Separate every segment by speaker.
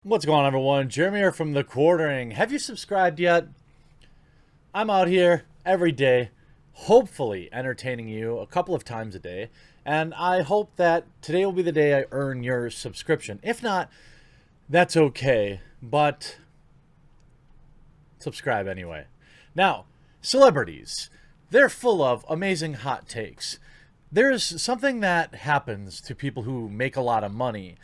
Speaker 1: What's going on, everyone? Jeremy here from The Quartering. Have you subscribed yet? I'm out here every day, hopefully entertaining you a couple of times a day, and I hope that today will be the day I earn your subscription. If not, that's okay, but subscribe anyway. Now, celebrities. They're full of amazing hot takes. There's something that happens to people who make a lot of money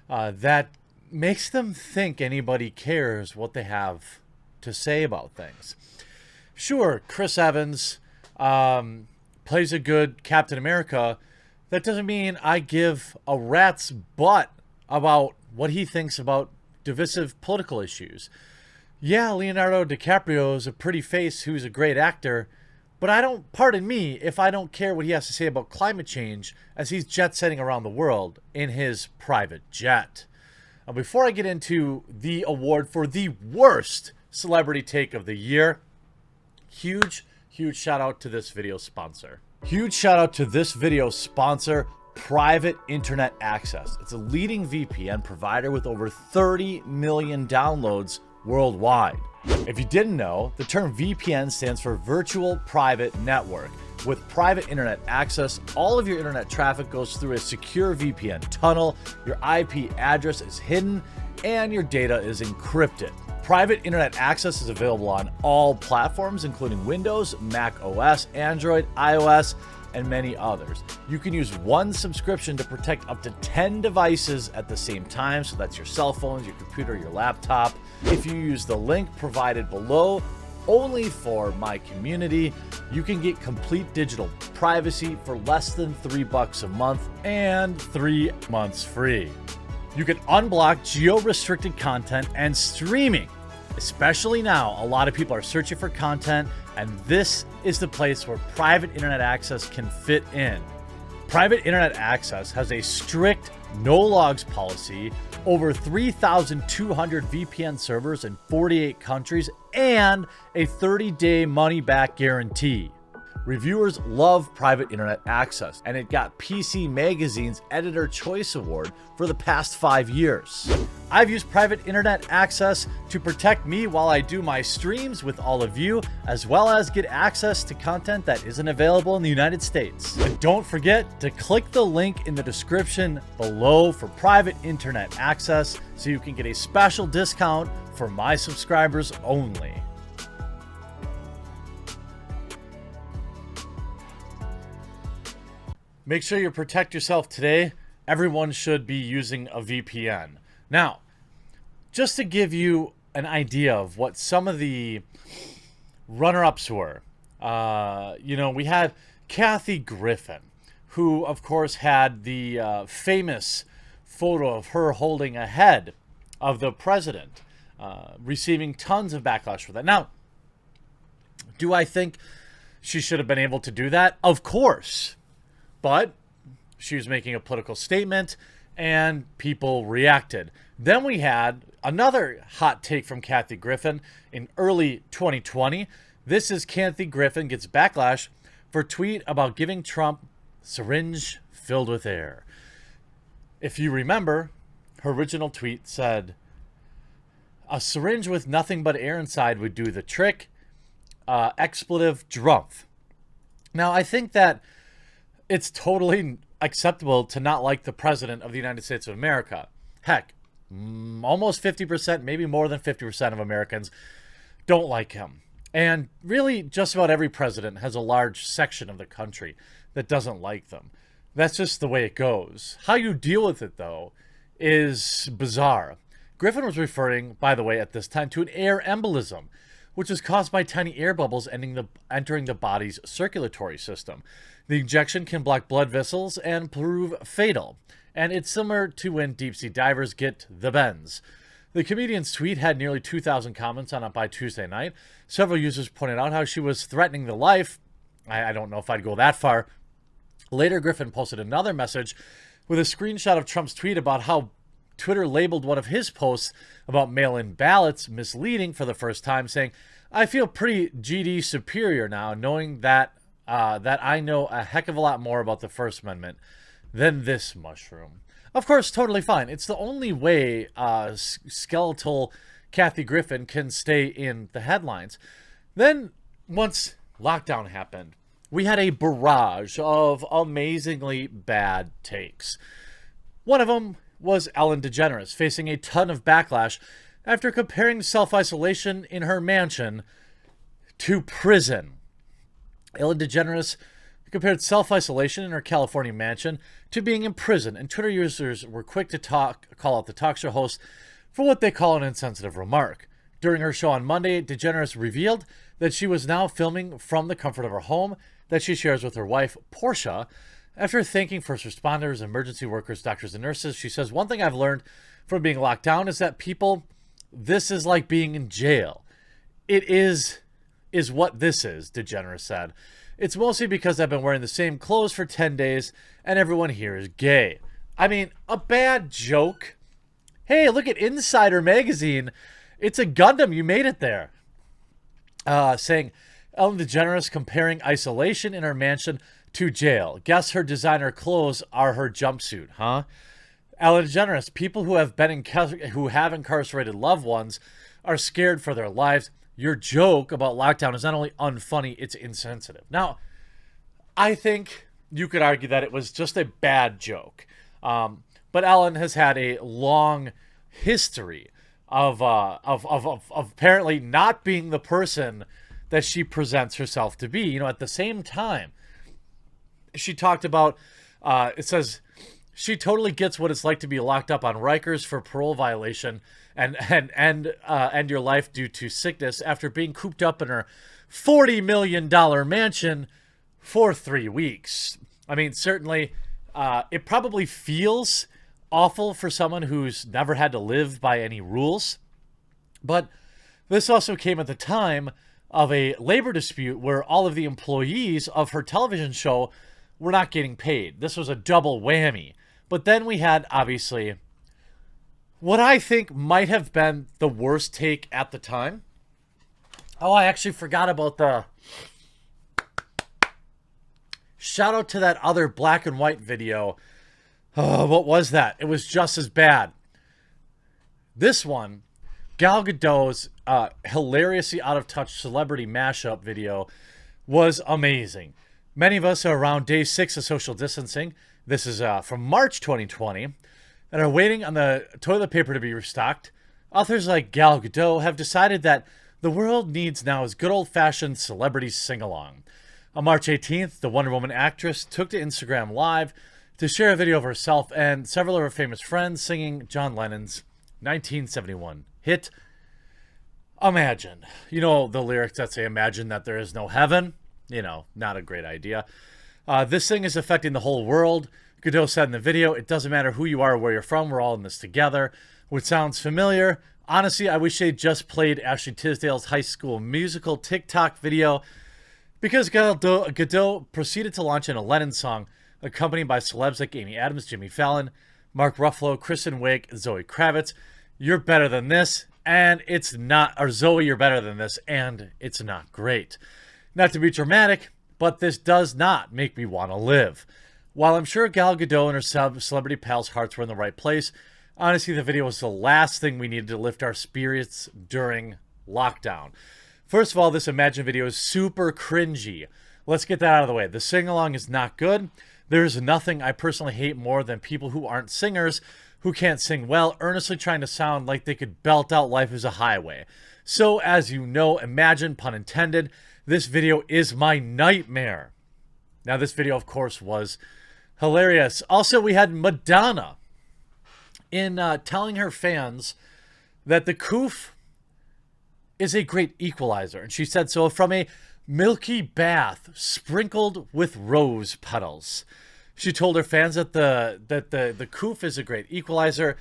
Speaker 1: that makes them think anybody cares what they have to say about things. Sure, Chris Evans plays a good Captain America. That doesn't mean I give a rat's butt about what he thinks about divisive political issues. Yeah, Leonardo DiCaprio is a pretty face who's a great actor, but pardon me, if I don't care what he has to say about climate change as he's jet-setting around the world in his private jet. Before I get into the award for the worst celebrity take of the year, huge shout out to this video sponsor. Huge shout out to this video sponsor, Private Internet Access. It's a leading VPN provider with over 30 million downloads worldwide. If you didn't know, the term VPN stands for Virtual Private Network. With Private Internet Access, all of your internet traffic goes through a secure VPN tunnel, your IP address is hidden, and your data is encrypted. Private Internet Access is available on all platforms, including Windows, Mac OS, Android, iOS, and many others. You can use one subscription to protect up to 10 devices at the same time, so that's your cell phones, your computer, your laptop. If you use the link provided below, only for my community, you can get complete digital privacy for less than $3 a month and 3 months free. You can unblock geo-restricted content and streaming. Especially now, a lot of people are searching for content, and this is the place where Private Internet Access can fit in. Private Internet Access has a strict no logs policy, over 3,200 VPN servers in 48 countries, and a 30-day money-back guarantee. Reviewers love Private Internet Access, and it got PC Magazine's Editor Choice Award for the past 5 years. I've used Private Internet Access to protect me while I do my streams with all of you, as well as get access to content that isn't available in the United States. And don't forget to click the link in the description below for Private Internet Access so you can get a special discount for my subscribers only. Make sure you protect yourself today. Everyone should be using a VPN. Now, just to give you an idea of what some of the runner-ups were, we had Kathy Griffin, who, of course, had the famous photo of her holding a head of the president, receiving tons of backlash for that. Now, do I think she should have been able to do that? Of course. But she was making a political statement, and people reacted. Then we had another hot take from Kathy Griffin in early 2020. This is Kathy Griffin gets backlash for tweet about giving Trump syringe filled with air. If you remember, her original tweet said, "A syringe with nothing but air inside would do the trick. Expletive drumpf." Now, I think that it's totally acceptable to not like the president of the United States of America. Heck, almost 50%, maybe more than 50% of Americans don't like him. And really, just about every president has a large section of the country that doesn't like them. That's just the way it goes. How you deal with it, though, is bizarre. Griffin was referring, by the way, at this time to an air embolism, which is caused by tiny air bubbles entering the body's circulatory system. The injection can block blood vessels and prove fatal, and it's similar to when deep-sea divers get the bends. The comedian's tweet had nearly 2,000 comments on it by Tuesday night. Several users pointed out how she was threatening the life. I don't know if I'd go that far. Later, Griffin posted another message with a screenshot of Trump's tweet about how Twitter labeled one of his posts about mail-in ballots misleading for the first time, saying, "I feel pretty GD superior now, knowing that I know a heck of a lot more about the First Amendment than this mushroom." Of course, totally fine. It's the only way skeletal Kathy Griffin can stay in the headlines. Then, once lockdown happened, we had a barrage of amazingly bad takes. One of them was Ellen DeGeneres facing a ton of backlash after comparing self-isolation in her mansion to prison. Ellen DeGeneres compared self-isolation in her California mansion to being in prison, and Twitter users were quick to call out the talk show host for what they call an insensitive remark. During her show on Monday, DeGeneres revealed that she was now filming from the comfort of her home that she shares with her wife, Portia. After thanking first responders, emergency workers, doctors, and nurses, she says, "One thing I've learned from being locked down is that people, this is like being in jail. It is what this is," DeGeneres said. "It's mostly because I've been wearing the same clothes for 10 days and everyone here is gay." I mean, a bad joke. Hey, look at Insider Magazine. It's a Gundam. You made it there. Saying Ellen DeGeneres comparing isolation in her mansion to jail. Guess her designer clothes are her jumpsuit, huh? Ellen DeGeneres, people who have incarcerated loved ones are scared for their lives. Your joke about lockdown is not only unfunny, it's insensitive. Now, I think you could argue that it was just a bad joke. But Ellen has had a long history of apparently not being the person that she presents herself to be. You know, at the same time, she talked about, it says, she totally gets what it's like to be locked up on Rikers for parole violation and end your life due to sickness after being cooped up in her $40 million mansion for 3 weeks. I mean, certainly, it probably feels awful for someone who's never had to live by any rules. But this also came at the time of a labor dispute where all of the employees of her television show were not getting paid. This was a double whammy. But then we had, obviously, what I think might have been the worst take at the time. Oh, I actually forgot about the... Shout out to that other black and white video. Oh, what was that? It was just as bad. This one, Gal Gadot's hilariously out-of-touch celebrity mashup video was amazing. Many of us are around day 6 of social distancing. This is from March 2020, and are waiting on the toilet paper to be restocked. Authors like Gal Gadot have decided that the world needs now is good old-fashioned celebrity sing-along. On March 18th, the Wonder Woman actress took to Instagram Live to share a video of herself and several of her famous friends singing John Lennon's 1971 hit, Imagine. You know, the lyrics that say, "Imagine that there is no heaven." You know, not a great idea. This thing is affecting the whole world. Godot said in the video, "It doesn't matter who you are or where you're from, we're all in this together." Which sounds familiar. Honestly, I wish they just played Ashley Tisdale's High School Musical TikTok video, because Godot proceeded to launch in a Lennon song, accompanied by celebs like Amy Adams, Jimmy Fallon, Mark Ruffalo, Kristen Wiig, Zoe Kravitz. "You're better than this," and it's not, or "Zoe, you're better than this," and it's not great. Not to be dramatic, but this does not make me want to live. While I'm sure Gal Gadot and her celebrity pals' hearts were in the right place, honestly, the video was the last thing we needed to lift our spirits during lockdown. First of all, this Imagine video is super cringy. Let's get that out of the way. The sing-along is not good. There's nothing I personally hate more than people who aren't singers, who can't sing well, earnestly trying to sound like they could belt out "Life is a Highway." So, as you know, Imagine, pun intended, this video is my nightmare. Now, this video, of course, was hilarious. Also, we had Madonna in telling her fans that the coof is a great equalizer. And she said so from a milky bath sprinkled with rose petals. She told her fans that the coof is a great equalizer.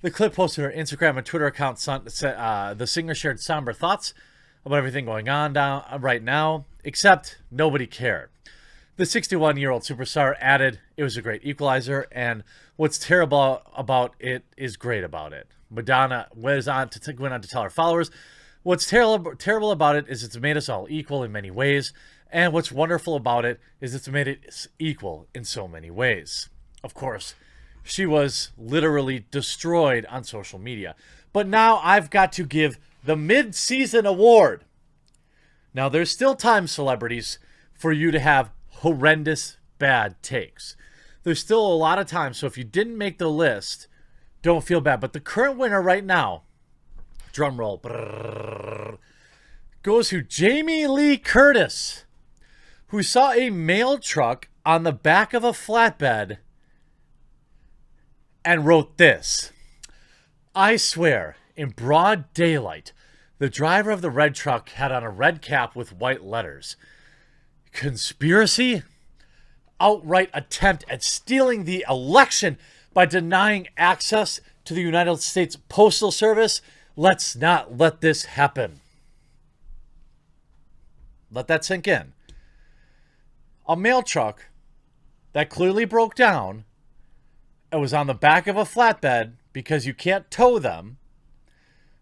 Speaker 1: The clip posted on her Instagram and Twitter account. The singer shared somber thoughts about everything going on right now, except nobody cared. The 61-year-old superstar added, "It was a great equalizer, and what's terrible about it is great about it." Madonna went on to tell her followers, "What's terrible about it is it's made us all equal in many ways, and what's wonderful about it is it's made it equal in so many ways." Of course, She was literally destroyed on social media. But now I've got to give the mid-season award. Now, there's still time, celebrities, for you to have horrendous bad takes. There's still a lot of time, so if you didn't make the list, don't feel bad. But the current winner right now, drum roll, goes to Jamie Lee Curtis, who saw a mail truck on the back of a flatbed and wrote this. I swear, in broad daylight, the driver of the red truck had on a red cap with white letters. Conspiracy? Outright attempt at stealing the election by denying access to the United States Postal Service? Let's not let this happen. Let that sink in. A mail truck that clearly broke down and was on the back of a flatbed because you can't tow them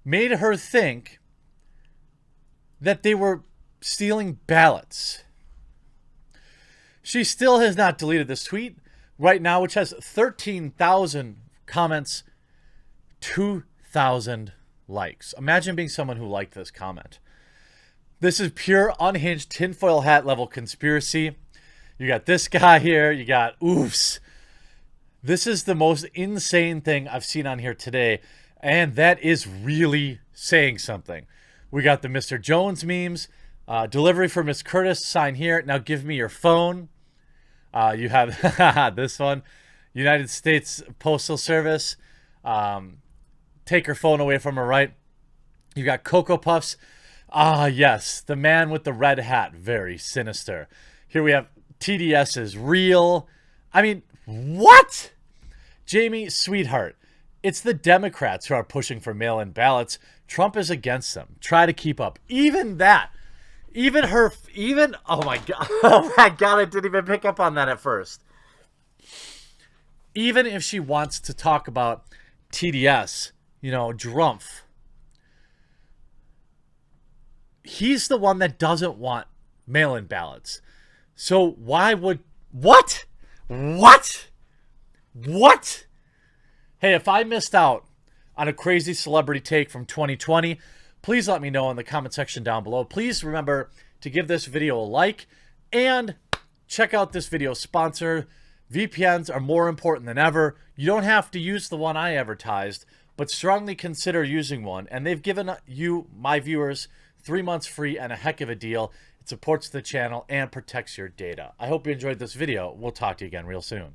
Speaker 1: made her think that they were stealing ballots. She still has not deleted this tweet right now, which has 13,000 comments, 2,000 likes. Imagine being someone who liked this comment. This is pure, unhinged, tinfoil hat level conspiracy. You got this guy here. You got oofs. This is the most insane thing I've seen on here today, and that is really saying something. We got the Mr. Jones memes. Delivery for Miss Curtis. Sign here. Now give me your phone. You have this one. United States Postal Service. Take her phone away from her, right? You got Cocoa Puffs. Ah, yes. The man with the red hat. Very sinister. Here we have TDS is real. I mean, what? Jamie, sweetheart. It's the Democrats who are pushing for mail-in ballots. Trump is against them. Try to keep up. Even that. Oh my God. Oh my God, I didn't even pick up on that at first. Even if she wants to talk about TDS, Drumpf, he's the one that doesn't want mail-in ballots. So why would... What? Hey, if I missed out on a crazy celebrity take from 2020, please let me know in the comment section down below. Please remember to give this video a like and check out this video sponsor. VPNs are more important than ever. You don't have to use the one I advertised, but strongly consider using one. And they've given you, my viewers, 3 months free and a heck of a deal. It supports the channel and protects your data. I hope you enjoyed this video. We'll talk to you again real soon.